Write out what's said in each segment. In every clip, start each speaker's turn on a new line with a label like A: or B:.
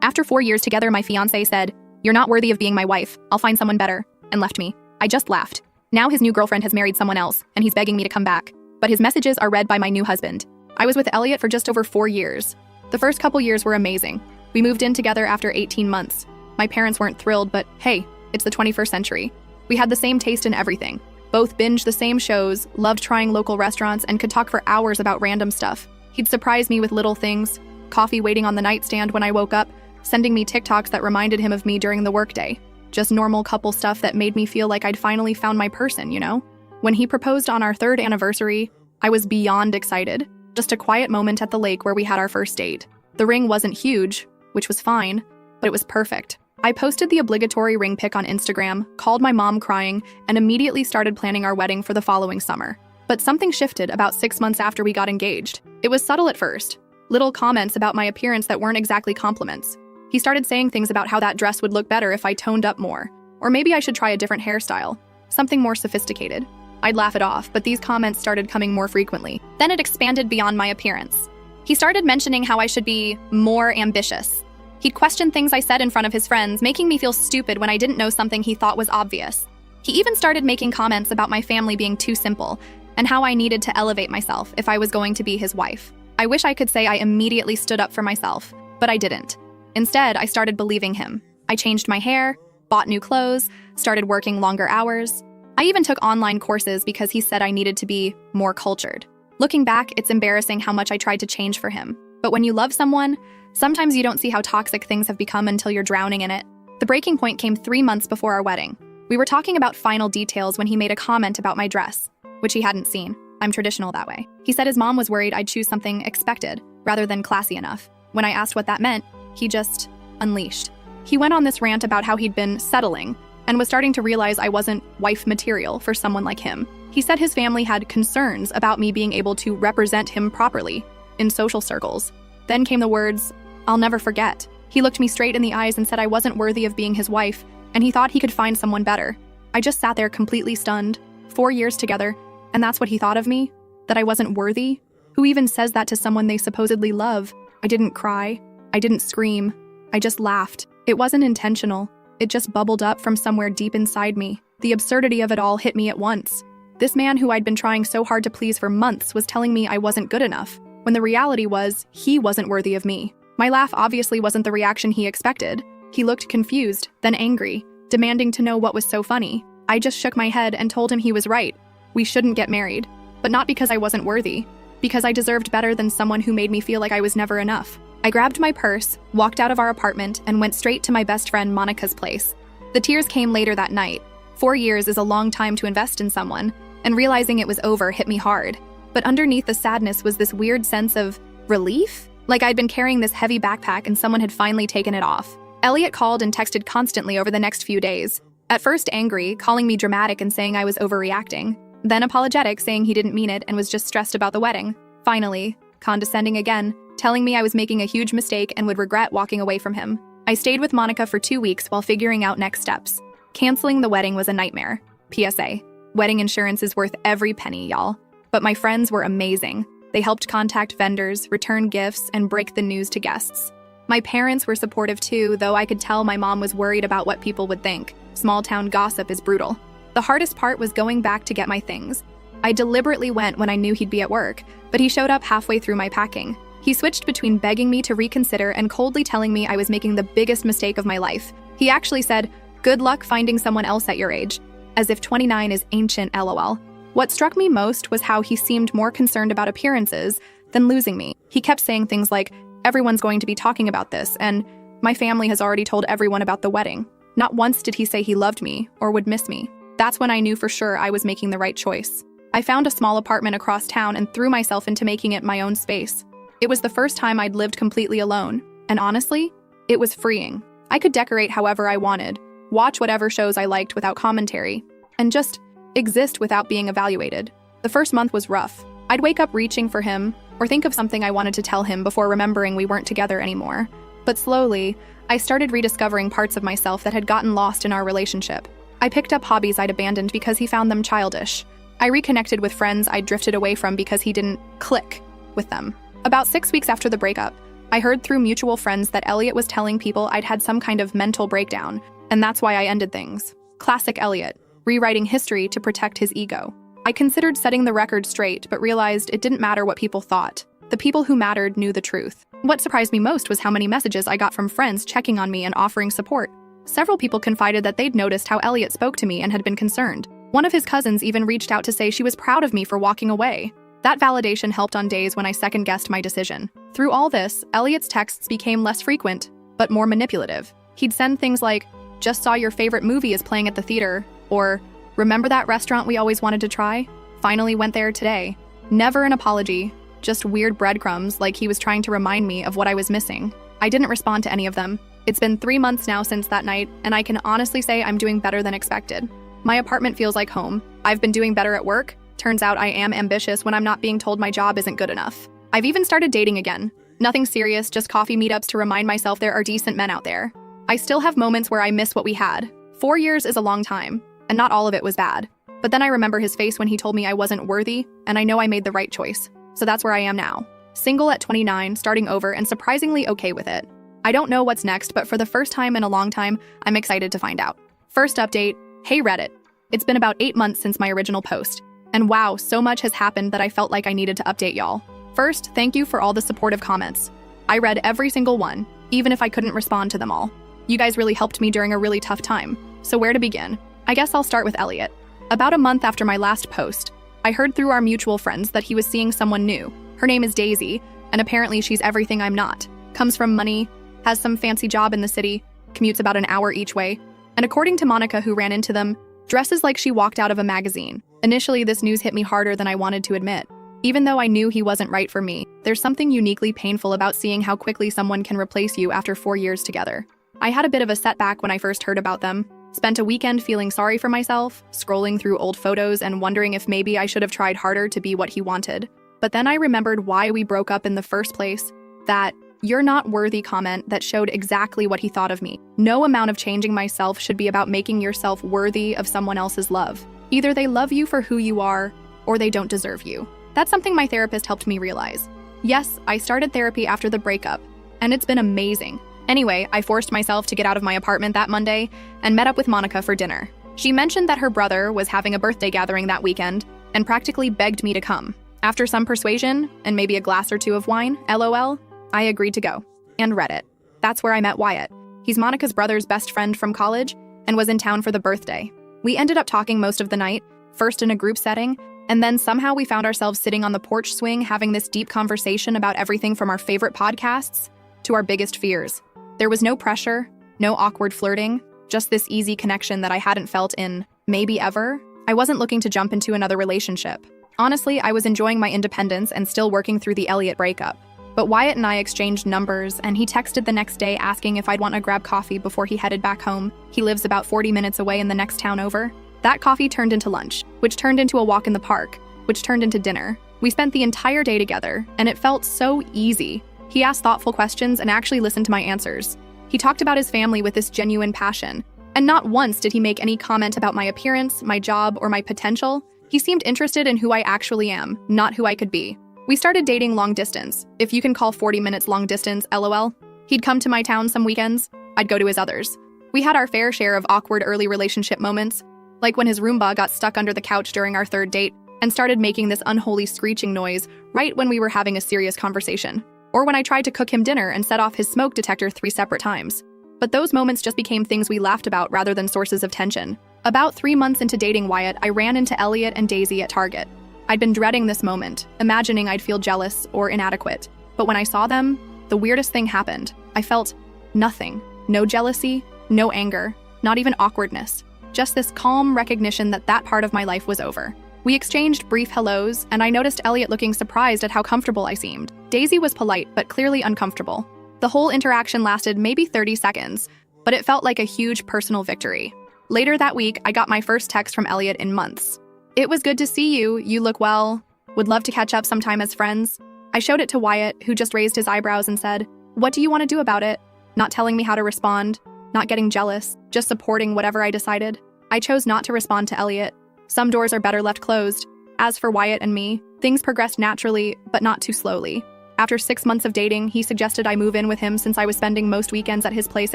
A: After 4 years together, my fiancé said, "You're not worthy of being my wife. I'll find someone better," and left me. I just laughed. Now his new girlfriend has married someone else, and he's begging me to come back. But his messages are read by my new husband. I was with Elliot for just over 4 years. The first couple years were amazing. We moved in together after 18 months. My parents weren't thrilled, but hey, it's the 21st century. We had the same taste in everything. Both binged the same shows, loved trying local restaurants, and could talk for hours about random stuff. He'd surprise me with little things, coffee waiting on the nightstand when I woke up, sending me TikToks that reminded him of me during the workday. Just normal couple stuff that made me feel like I'd finally found my person, you know? When he proposed on our 3rd anniversary, I was beyond excited. Just a quiet moment at the lake where we had our first date. The ring wasn't huge, which was fine, but it was perfect. I posted the obligatory ring pic on Instagram, called my mom crying, and immediately started planning our wedding for the following summer. But something shifted about 6 months after we got engaged. It was subtle at first. Little comments about my appearance that weren't exactly compliments. He started saying things about how that dress would look better if I toned up more. Or maybe I should try a different hairstyle. Something more sophisticated. I'd laugh it off, but these comments started coming more frequently. Then it expanded beyond my appearance. He started mentioning how I should be more ambitious. He'd question things I said in front of his friends, making me feel stupid when I didn't know something he thought was obvious. He even started making comments about my family being too simple, and how I needed to elevate myself if I was going to be his wife. I wish I could say I immediately stood up for myself, but I didn't. Instead, I started believing him. I changed my hair, bought new clothes, started working longer hours. I even took online courses because he said I needed to be more cultured. Looking back, it's embarrassing how much I tried to change for him. But when you love someone, sometimes you don't see how toxic things have become until you're drowning in it. The breaking point came 3 months before our wedding. We were talking about final details when he made a comment about my dress, which he hadn't seen. I'm traditional that way. He said his mom was worried I'd choose something expected rather than classy enough. When I asked what that meant, he just unleashed. He went on this rant about how he'd been settling and was starting to realize I wasn't wife material for someone like him. He said his family had concerns about me being able to represent him properly in social circles. Then came the words, "I'll never forget." He looked me straight in the eyes and said I wasn't worthy of being his wife, and he thought he could find someone better. I just sat there completely stunned. 4 years together, and that's what he thought of me? That I wasn't worthy? Who even says that to someone they supposedly love? I didn't cry. I didn't scream. I just laughed. It wasn't intentional. It just bubbled up from somewhere deep inside me. The absurdity of it all hit me at once. This man who I'd been trying so hard to please for months was telling me I wasn't good enough, when the reality was he wasn't worthy of me. My laugh obviously wasn't the reaction he expected. He looked confused, then angry, demanding to know what was so funny. I just shook my head and told him he was right. We shouldn't get married. But not because I wasn't worthy, because I deserved better than someone who made me feel like I was never enough. I grabbed my purse, walked out of our apartment, and went straight to my best friend Monica's place. The tears came later that night. 4 years is a long time to invest in someone, and realizing it was over hit me hard. But underneath the sadness was this weird sense of relief, like I'd been carrying this heavy backpack and someone had finally taken it off. Elliot called and texted constantly over the next few days. At first angry, calling me dramatic and saying I was overreacting. Then apologetic, saying he didn't mean it and was just stressed about the wedding. Finally, condescending again, telling me I was making a huge mistake and would regret walking away from him. I stayed with Monica for 2 weeks while figuring out next steps. Canceling the wedding was a nightmare. PSA. Wedding insurance is worth every penny, y'all. But my friends were amazing. They helped contact vendors, return gifts, and break the news to guests. My parents were supportive too, though I could tell my mom was worried about what people would think. Small town gossip is brutal. The hardest part was going back to get my things. I deliberately went when I knew he'd be at work, but he showed up halfway through my packing. He switched between begging me to reconsider and coldly telling me I was making the biggest mistake of my life. He actually said, "Good luck finding someone else at your age," as if 29 is ancient, lol. What struck me most was how he seemed more concerned about appearances than losing me. He kept saying things like, "Everyone's going to be talking about this," and "My family has already told everyone about the wedding." Not once did he say he loved me or would miss me. That's when I knew for sure I was making the right choice. I found a small apartment across town and threw myself into making it my own space. It was the first time I'd lived completely alone, and honestly, it was freeing. I could decorate however I wanted, watch whatever shows I liked without commentary, and just exist without being evaluated. The first month was rough. I'd wake up reaching for him, or think of something I wanted to tell him before remembering we weren't together anymore. But slowly, I started rediscovering parts of myself that had gotten lost in our relationship. I picked up hobbies I'd abandoned because he found them childish. I reconnected with friends I'd drifted away from because he didn't click with them. About 6 weeks after the breakup, I heard through mutual friends that Elliot was telling people I'd had some kind of mental breakdown, and that's why I ended things. Classic Elliot, rewriting history to protect his ego. I considered setting the record straight, but realized it didn't matter what people thought. The people who mattered knew the truth. What surprised me most was how many messages I got from friends checking on me and offering support. Several people confided that they'd noticed how Elliot spoke to me and had been concerned. One of his cousins even reached out to say she was proud of me for walking away. That validation helped on days when I second-guessed my decision. Through all this, Elliot's texts became less frequent, but more manipulative. He'd send things like, "Just saw your favorite movie is playing at the theater," or "Remember that restaurant we always wanted to try? Finally went there today." Never an apology, just weird breadcrumbs like he was trying to remind me of what I was missing. I didn't respond to any of them. It's been 3 months now since that night, and I can honestly say I'm doing better than expected. My apartment feels like home. I've been doing better at work. Turns out I am ambitious when I'm not being told my job isn't good enough. I've even started dating again. Nothing serious, just coffee meetups to remind myself there are decent men out there. I still have moments where I miss what we had. 4 years is a long time, and not all of it was bad. But then I remember his face when he told me I wasn't worthy, and I know I made the right choice. So that's where I am now. Single at 29, starting over, and surprisingly okay with it. I don't know what's next, but for the first time in a long time, I'm excited to find out. First update, hey Reddit. It's been about 8 months since my original post. And wow, so much has happened that I felt like I needed to update y'all. First, thank you for all the supportive comments. I read every single one, even if I couldn't respond to them all. You guys really helped me during a really tough time. So where to begin? I guess I'll start with Elliot. About a month after my last post, I heard through our mutual friends that he was seeing someone new. Her name is Daisy, and apparently she's everything I'm not. Comes from money, has some fancy job in the city, commutes about an hour each way, and according to Monica, who ran into them, dresses like she walked out of a magazine. Initially, this news hit me harder than I wanted to admit. Even though I knew he wasn't right for me, there's something uniquely painful about seeing how quickly someone can replace you after 4 years together. I had a bit of a setback when I first heard about them. Spent a weekend feeling sorry for myself, scrolling through old photos and wondering if maybe I should have tried harder to be what he wanted. But then I remembered why we broke up in the first place, that "you're not worthy" comment that showed exactly what he thought of me. No amount of changing myself should be about making yourself worthy of someone else's love. Either they love you for who you are, or they don't deserve you. That's something my therapist helped me realize. Yes, I started therapy after the breakup, and it's been amazing. Anyway, I forced myself to get out of my apartment that Monday and met up with Monica for dinner. She mentioned that her brother was having a birthday gathering that weekend and practically begged me to come. After some persuasion, and maybe a glass or two of wine, LOL, I agreed to go. And Reddit. That's where I met Wyatt. He's Monica's brother's best friend from college and was in town for the birthday. We ended up talking most of the night, first in a group setting, and then somehow we found ourselves sitting on the porch swing having this deep conversation about everything from our favorite podcasts to our biggest fears. There was no pressure, no awkward flirting, just this easy connection that I hadn't felt in maybe ever. I wasn't looking to jump into another relationship. Honestly, I was enjoying my independence and still working through the Elliot breakup. But Wyatt and I exchanged numbers, and he texted the next day asking if I'd want to grab coffee before he headed back home. He lives about 40 minutes away in the next town over. That coffee turned into lunch, which turned into a walk in the park, which turned into dinner. We spent the entire day together, and it felt so easy. He asked thoughtful questions and actually listened to my answers. He talked about his family with this genuine passion, and not once did he make any comment about my appearance, my job, or my potential. He seemed interested in who I actually am, not who I could be. We started dating long distance, if you can call 40 minutes long distance, LOL. He'd come to my town some weekends, I'd go to his others. We had our fair share of awkward early relationship moments, like when his Roomba got stuck under the couch during our third date and started making this unholy screeching noise right when we were having a serious conversation. Or when I tried to cook him dinner and set off his smoke detector 3 separate times. But those moments just became things we laughed about rather than sources of tension. About 3 months into dating Wyatt, I ran into Elliot and Daisy at Target. I'd been dreading this moment, imagining I'd feel jealous or inadequate. But when I saw them, the weirdest thing happened. I felt nothing. No jealousy, no anger, not even awkwardness. Just this calm recognition that that part of my life was over. We exchanged brief hellos, and I noticed Elliot looking surprised at how comfortable I seemed. Daisy was polite, but clearly uncomfortable. The whole interaction lasted maybe 30 seconds, but it felt like a huge personal victory. Later that week, I got my first text from Elliot in months. "It was good to see you. You look well. Would love to catch up sometime as friends." I showed it to Wyatt, who just raised his eyebrows and said, "What do you want to do about it?" Not telling me how to respond, not getting jealous, just supporting whatever I decided. I chose not to respond to Elliot. Some doors are better left closed. As for Wyatt and me, things progressed naturally, but not too slowly. After 6 months of dating, he suggested I move in with him since I was spending most weekends at his place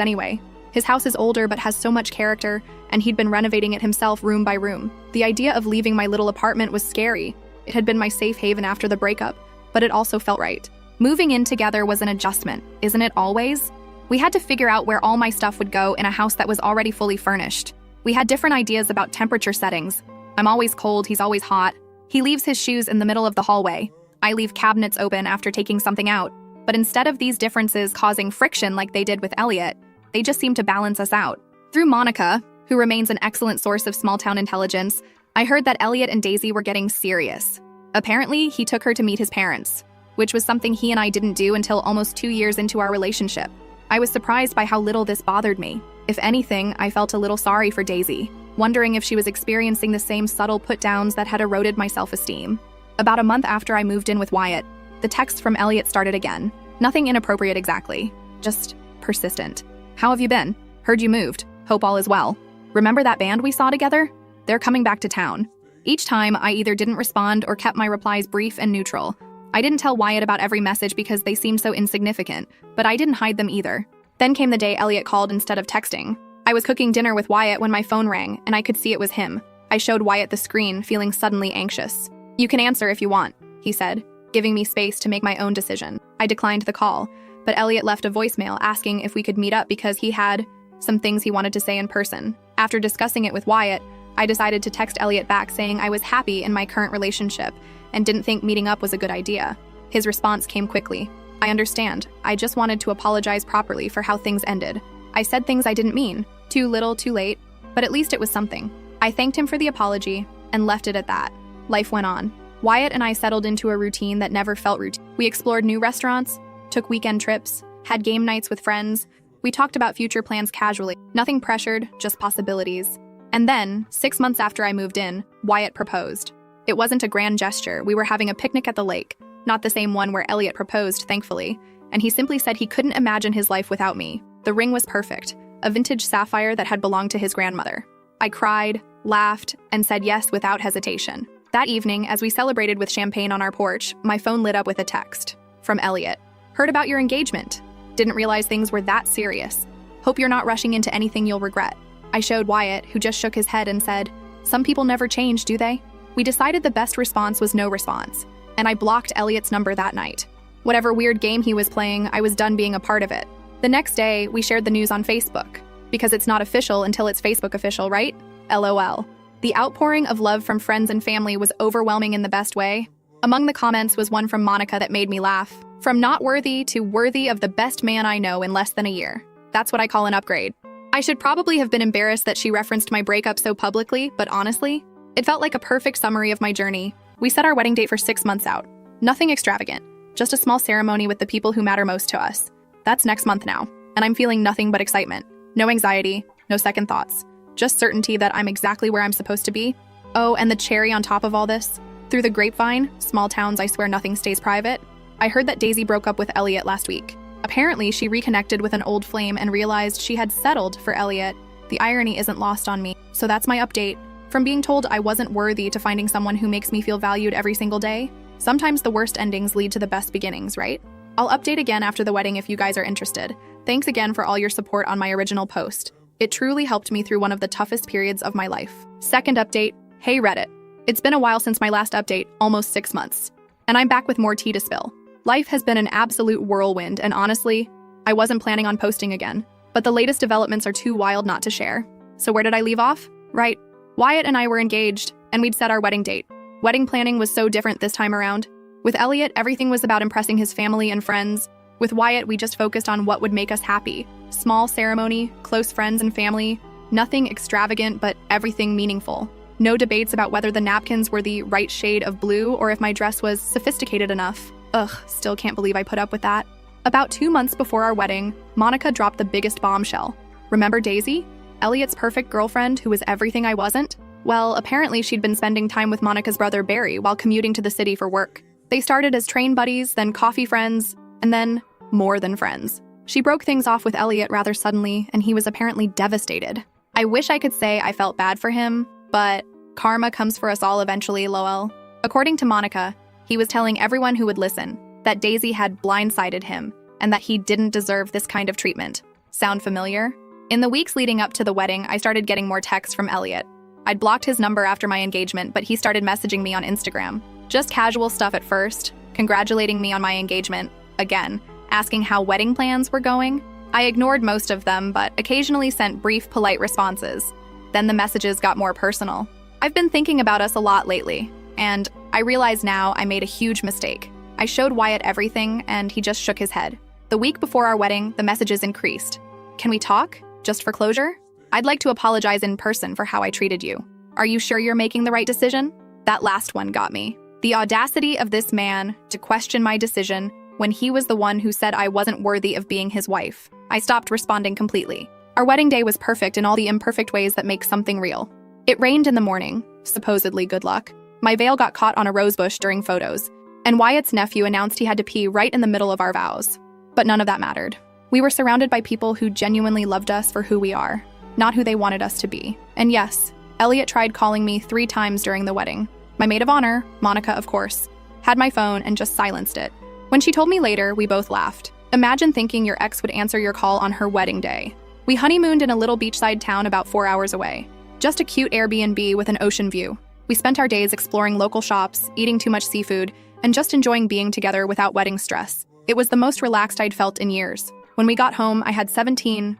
A: anyway. His house is older but has so much character, and he'd been renovating it himself room by room. The idea of leaving my little apartment was scary. It had been my safe haven after the breakup, but it also felt right. Moving in together was an adjustment, isn't it always? We had to figure out where all my stuff would go in a house that was already fully furnished. We had different ideas about temperature settings. I'm always cold, he's always hot. He leaves his shoes in the middle of the hallway. I leave cabinets open after taking something out. But instead of these differences causing friction like they did with Elliot, they just seem to balance us out. Through Monica, who remains an excellent source of small-town intelligence, I heard that Elliot and Daisy were getting serious. Apparently, he took her to meet his parents, which was something he and I didn't do until almost 2 years into our relationship. I was surprised by how little this bothered me. If anything, I felt a little sorry for Daisy, wondering if she was experiencing the same subtle put-downs that had eroded my self-esteem. About a month after I moved in with Wyatt, the texts from Elliot started again. Nothing inappropriate exactly, just persistent. How have you been? Heard you moved. Hope all is well. Remember that band we saw together? They're coming back to town. Each time, I either didn't respond or kept my replies brief and neutral. I didn't tell Wyatt about every message because they seemed so insignificant, but I didn't hide them either. Then came the day Elliot called instead of texting. I was cooking dinner with Wyatt when my phone rang, and I could see it was him. I showed Wyatt the screen, feeling suddenly anxious. "You can answer if you want," he said, giving me space to make my own decision. I declined the call, but Elliot left a voicemail asking if we could meet up because he had some things he wanted to say in person. After discussing it with Wyatt, I decided to text Elliot back saying I was happy in my current relationship and didn't think meeting up was a good idea. His response came quickly. "I understand. I just wanted to apologize properly for how things ended. I said things I didn't mean. Too little, too late, but at least it was something." I thanked him for the apology and left it at that. Life went on. Wyatt and I settled into a routine that never felt routine. We explored new restaurants, took weekend trips, had game nights with friends. We talked about future plans casually. Nothing pressured, just possibilities. And then, 6 months after I moved in, Wyatt proposed. It wasn't a grand gesture. We were having a picnic at the lake, not the same one where Elliot proposed, thankfully, and he simply said he couldn't imagine his life without me. The ring was perfect, a vintage sapphire that had belonged to his grandmother. I cried, laughed, and said yes without hesitation. That evening, as we celebrated with champagne on our porch, my phone lit up with a text from Elliot. "Heard about your engagement. Didn't realize things were that serious. Hope you're not rushing into anything you'll regret." I showed Wyatt, who just shook his head and said, "Some people never change, do they?" We decided the best response was no response, and I blocked Elliot's number that night. Whatever weird game he was playing, I was done being a part of it. The next day, we shared the news on Facebook, because it's not official until it's Facebook official, right? LOL. The outpouring of love from friends and family was overwhelming in the best way. Among the comments was one from Monica that made me laugh. "From not worthy to worthy of the best man I know in less than a year. That's what I call an upgrade." I should probably have been embarrassed that she referenced my breakup so publicly, but honestly, it felt like a perfect summary of my journey. We set our wedding date for 6 months out. Nothing extravagant, just a small ceremony with the people who matter most to us. That's next month now, and I'm feeling nothing but excitement. No anxiety, no second thoughts. Just certainty that I'm exactly where I'm supposed to be. Oh, and the cherry on top of all this, through the grapevine, small towns I swear nothing stays private, I heard that Daisy broke up with Elliot last week. Apparently, she reconnected with an old flame and realized she had settled for Elliot. The irony isn't lost on me, so that's my update. From being told I wasn't worthy to finding someone who makes me feel valued every single day, sometimes the worst endings lead to the best beginnings, right? I'll update again after the wedding if you guys are interested. Thanks again for all your support on my original post. It truly helped me through one of the toughest periods of my life. Second update, hey Reddit. It's been a while since my last update, almost 6 months. And I'm back with more tea to spill. Life has been an absolute whirlwind, and honestly, I wasn't planning on posting again. But the latest developments are too wild not to share. So where did I leave off? Right, Wyatt and I were engaged, and we'd set our wedding date. Wedding planning was so different this time around. With Elliot, everything was about impressing his family and friends. With Wyatt, we just focused on what would make us happy. Small ceremony, close friends and family, nothing extravagant, but everything meaningful. No debates about whether the napkins were the right shade of blue or if my dress was sophisticated enough. Ugh, still can't believe I put up with that. About 2 months before our wedding, Monica dropped the biggest bombshell. Remember Daisy? Elliot's perfect girlfriend who was everything I wasn't? Well, apparently she'd been spending time with Monica's brother Barry while commuting to the city for work. They started as train buddies, then coffee friends, and then more than friends. She broke things off with Elliot rather suddenly, and he was apparently devastated. I wish I could say I felt bad for him, but karma comes for us all eventually, lol. According to Monica, he was telling everyone who would listen, that Daisy had blindsided him, and that he didn't deserve this kind of treatment. Sound familiar? In the weeks leading up to the wedding, I started getting more texts from Elliot. I'd blocked his number after my engagement, but he started messaging me on Instagram. Just casual stuff at first, congratulating me on my engagement, again, asking how wedding plans were going. I ignored most of them, but occasionally sent brief, polite responses. Then the messages got more personal. I've been thinking about us a lot lately, and I realize now I made a huge mistake. I showed Wyatt everything, and he just shook his head. The week before our wedding, the messages increased. Can we talk? Just for closure? I'd like to apologize in person for how I treated you. Are you sure you're making the right decision? That last one got me. The audacity of this man to question my decision when he was the one who said I wasn't worthy of being his wife. I stopped responding completely. Our wedding day was perfect in all the imperfect ways that make something real. It rained in the morning, supposedly good luck. My veil got caught on a rosebush during photos, and Wyatt's nephew announced he had to pee right in the middle of our vows. But none of that mattered. We were surrounded by people who genuinely loved us for who we are, not who they wanted us to be. And yes, Elliot tried calling me 3 times during the wedding. My maid of honor, Monica, of course, had my phone and just silenced it. When she told me later, we both laughed. Imagine thinking your ex would answer your call on her wedding day. We honeymooned in a little beachside town about 4 hours away. Just a cute Airbnb with an ocean view. We spent our days exploring local shops, eating too much seafood, and just enjoying being together without wedding stress. It was the most relaxed I'd felt in years. When we got home, I had 17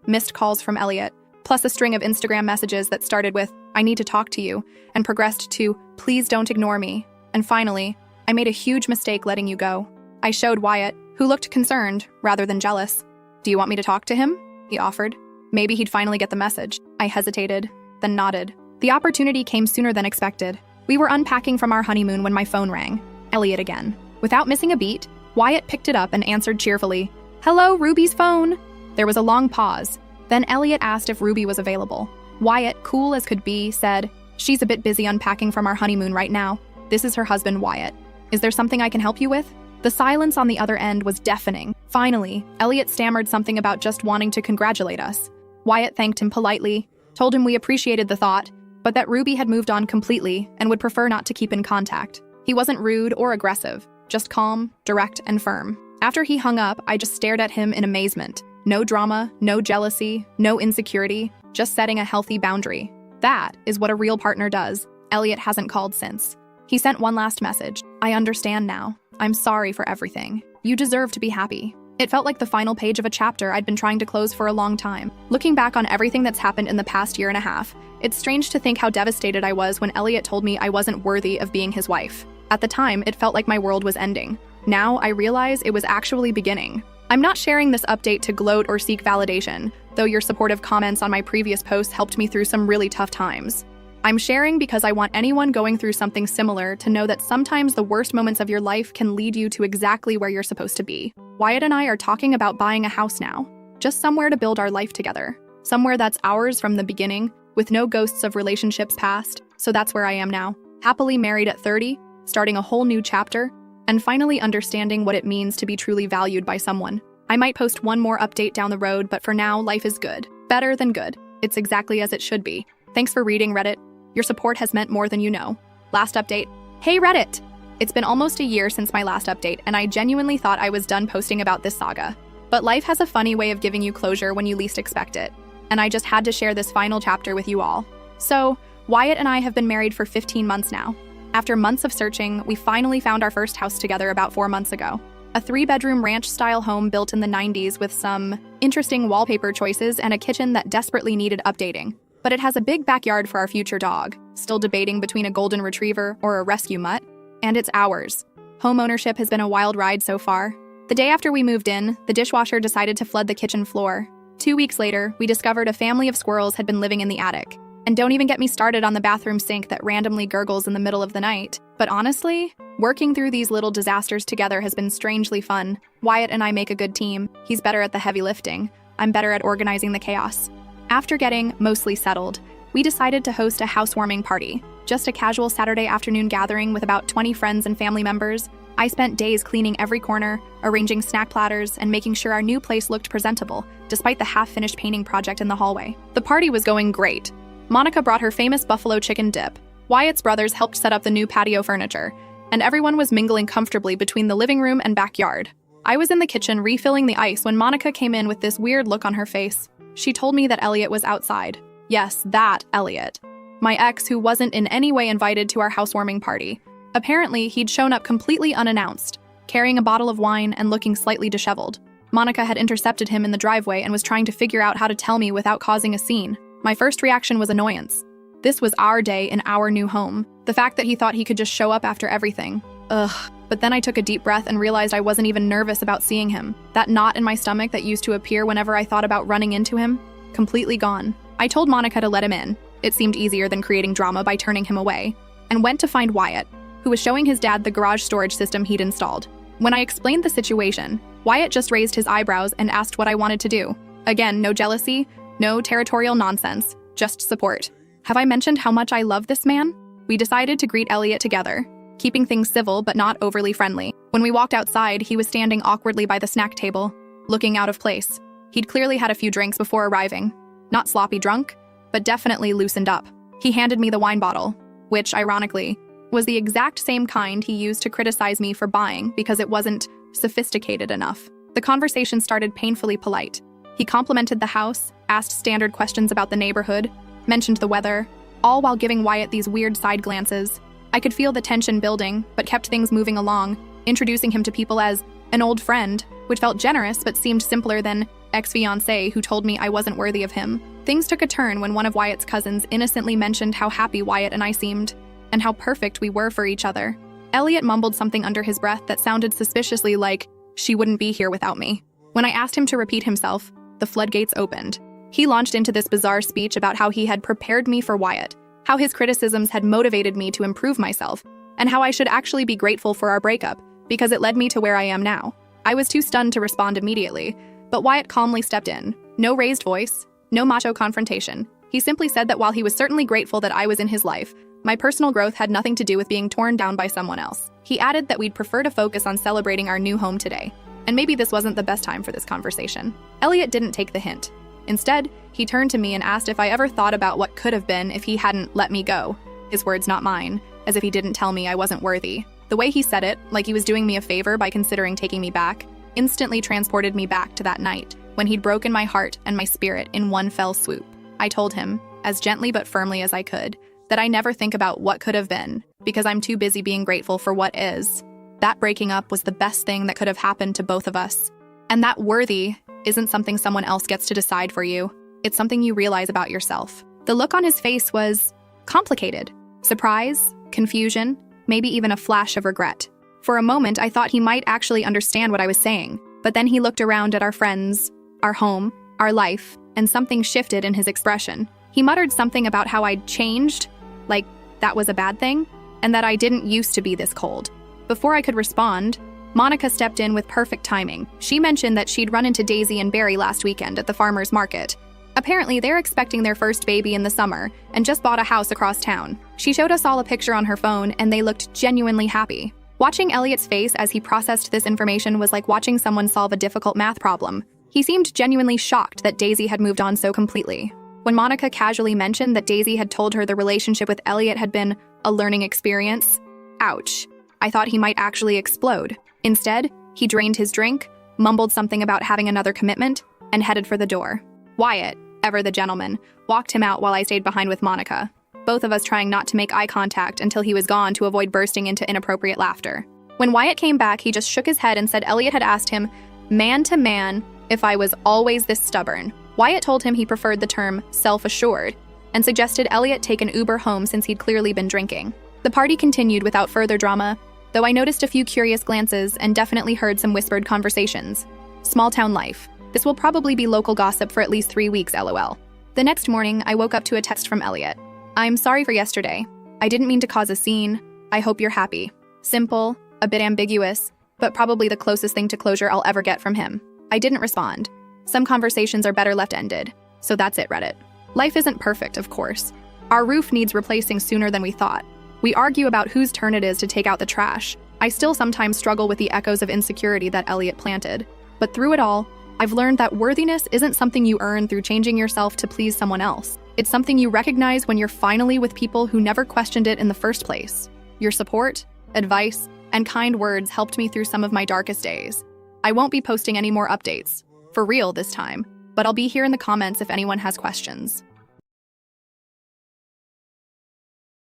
A: missed calls from Elliot, plus a string of Instagram messages that started with, "I need to talk to you," and progressed to, "Please don't ignore me." And finally, "I made a huge mistake letting you go." I showed Wyatt, who looked concerned rather than jealous. "Do you want me to talk to him?" he offered. Maybe he'd finally get the message. I hesitated, then nodded. The opportunity came sooner than expected. We were unpacking from our honeymoon when my phone rang. Elliot again. Without missing a beat, Wyatt picked it up and answered cheerfully, "Hello, Ruby's phone." There was a long pause. Then Elliot asked if Ruby was available. Wyatt, cool as could be, said, "She's a bit busy unpacking from our honeymoon right now. This is her husband, Wyatt. Is there something I can help you with?" The silence on the other end was deafening. Finally, Elliot stammered something about just wanting to congratulate us. Wyatt thanked him politely, told him we appreciated the thought, but that Ruby had moved on completely and would prefer not to keep in contact. He wasn't rude or aggressive, just calm, direct, and firm. After he hung up, I just stared at him in amazement. No drama, no jealousy, no insecurity, just setting a healthy boundary. That is what a real partner does. Elliot hasn't called since. He sent one last message. "I understand now. I'm sorry for everything. You deserve to be happy." It felt like the final page of a chapter I'd been trying to close for a long time. Looking back on everything that's happened in the past year and a half, it's strange to think how devastated I was when Elliot told me I wasn't worthy of being his wife. At the time, it felt like my world was ending. Now I realize it was actually beginning. I'm not sharing this update to gloat or seek validation, though your supportive comments on my previous posts helped me through some really tough times. I'm sharing because I want anyone going through something similar to know that sometimes the worst moments of your life can lead you to exactly where you're supposed to be. Wyatt and I are talking about buying a house now. Just somewhere to build our life together. Somewhere that's ours from the beginning, with no ghosts of relationships past. So that's where I am now. Happily married at 30, starting a whole new chapter, and finally understanding what it means to be truly valued by someone. I might post one more update down the road, but for now, life is good. Better than good. It's exactly as it should be. Thanks for reading, Reddit. Your support has meant more than you know. Last update. Hey, Reddit! It's been almost a year since my last update, and I genuinely thought I was done posting about this saga. But life has a funny way of giving you closure when you least expect it, and I just had to share this final chapter with you all. So, Wyatt and I have been married for 15 months now. After months of searching, we finally found our first house together about 4 months ago. A 3-bedroom ranch-style home built in the 90s with some interesting wallpaper choices and a kitchen that desperately needed updating. But it has a big backyard for our future dog, still debating between a golden retriever or a rescue mutt, and it's ours. Home ownership has been a wild ride so far. The day after we moved in, the dishwasher decided to flood the kitchen floor. 2 weeks later, we discovered a family of squirrels had been living in the attic. And don't even get me started on the bathroom sink that randomly gurgles in the middle of the night. But honestly, working through these little disasters together has been strangely fun. Wyatt and I make a good team. He's better at the heavy lifting. I'm better at organizing the chaos. After getting mostly settled, we decided to host a housewarming party. Just a casual Saturday afternoon gathering with about 20 friends and family members. I spent days cleaning every corner, arranging snack platters, and making sure our new place looked presentable, despite the half-finished painting project in the hallway. The party was going great. Monica brought her famous buffalo chicken dip. Wyatt's brothers helped set up the new patio furniture, and everyone was mingling comfortably between the living room and backyard. I was in the kitchen refilling the ice when Monica came in with this weird look on her face. She told me that Elliot was outside. Yes, that Elliot. My ex, who wasn't in any way invited to our housewarming party. Apparently, he'd shown up completely unannounced, carrying a bottle of wine and looking slightly disheveled. Monica had intercepted him in the driveway and was trying to figure out how to tell me without causing a scene. My first reaction was annoyance. This was our day in our new home. The fact that he thought he could just show up after everything. Ugh. But then I took a deep breath and realized I wasn't even nervous about seeing him. That knot in my stomach that used to appear whenever I thought about running into him, completely gone. I told Monica to let him in. It seemed easier than creating drama by turning him away, and went to find Wyatt, who was showing his dad the garage storage system he'd installed. When I explained the situation, Wyatt just raised his eyebrows and asked what I wanted to do. Again, no jealousy, no territorial nonsense, just support. Have I mentioned how much I love this man? We decided to greet Elliot together, keeping things civil but not overly friendly. When we walked outside, he was standing awkwardly by the snack table, looking out of place. He'd clearly had a few drinks before arriving. Not sloppy drunk, but definitely loosened up. He handed me the wine bottle, which, ironically, was the exact same kind he used to criticize me for buying because it wasn't sophisticated enough. The conversation started painfully polite. He complimented the house, asked standard questions about the neighborhood, mentioned the weather, all while giving Wyatt these weird side glances. I could feel the tension building, but kept things moving along, introducing him to people as an old friend, which felt generous but seemed simpler than ex-fiancé who told me I wasn't worthy of him. Things took a turn when one of Wyatt's cousins innocently mentioned how happy Wyatt and I seemed, and how perfect we were for each other. Elliot mumbled something under his breath that sounded suspiciously like, "She wouldn't be here without me." When I asked him to repeat himself, the floodgates opened. He launched into this bizarre speech about how he had prepared me for Wyatt, how his criticisms had motivated me to improve myself, and how I should actually be grateful for our breakup, because it led me to where I am now. I was too stunned to respond immediately, but Wyatt calmly stepped in. No raised voice, no macho confrontation. He simply said that while he was certainly grateful that I was in his life, my personal growth had nothing to do with being torn down by someone else. He added that we'd prefer to focus on celebrating our new home today, and maybe this wasn't the best time for this conversation. Elliot didn't take the hint. Instead, he turned to me and asked if I ever thought about what could have been if he hadn't let me go. His words, not mine, as if he didn't tell me I wasn't worthy. The way he said it, like he was doing me a favor by considering taking me back, instantly transported me back to that night, when he'd broken my heart and my spirit in one fell swoop. I told him, as gently but firmly as I could, that I never think about what could have been, because I'm too busy being grateful for what is. That breaking up was the best thing that could have happened to both of us. And that worthy isn't something someone else gets to decide for you. It's something you realize about yourself. The look on his face was complicated. Surprise, confusion, maybe even a flash of regret. For a moment, I thought he might actually understand what I was saying, but then he looked around at our friends, our home, our life, and something shifted in his expression. He muttered something about how I'd changed, like that was a bad thing, and that I didn't used to be this cold. Before I could respond, Monica stepped in with perfect timing. She mentioned that she'd run into Daisy and Barry last weekend at the farmer's market. Apparently, they're expecting their first baby in the summer and just bought a house across town. She showed us all a picture on her phone, and they looked genuinely happy. Watching Elliot's face as he processed this information was like watching someone solve a difficult math problem. He seemed genuinely shocked that Daisy had moved on so completely. When Monica casually mentioned that Daisy had told her the relationship with Elliot had been a learning experience, ouch, I thought he might actually explode. Instead, he drained his drink, mumbled something about having another commitment, and headed for the door. Wyatt, ever the gentleman, walked him out while I stayed behind with Monica, both of us trying not to make eye contact until he was gone to avoid bursting into inappropriate laughter. When Wyatt came back, he just shook his head and said Elliot had asked him, man to man, if I was always this stubborn. Wyatt told him he preferred the term self-assured and suggested Elliot take an Uber home since he'd clearly been drinking. The party continued without further drama, though I noticed a few curious glances and definitely heard some whispered conversations. Small town life. This will probably be local gossip for at least 3 weeks, LOL. The next morning, I woke up to a text from Elliot. I'm sorry for yesterday. I didn't mean to cause a scene. I hope you're happy. Simple, a bit ambiguous, but probably the closest thing to closure I'll ever get from him. I didn't respond. Some conversations are better left ended. So that's it, Reddit. Life isn't perfect, of course. Our roof needs replacing sooner than we thought. We argue about whose turn it is to take out the trash. I still sometimes struggle with the echoes of insecurity that Elliot planted. But through it all, I've learned that worthiness isn't something you earn through changing yourself to please someone else. It's something you recognize when you're finally with people who never questioned it in the first place. Your support advice, and kind words helped me through some of my darkest days. I won't be posting any more updates, for real this time, but I'll be here in the comments if anyone has questions.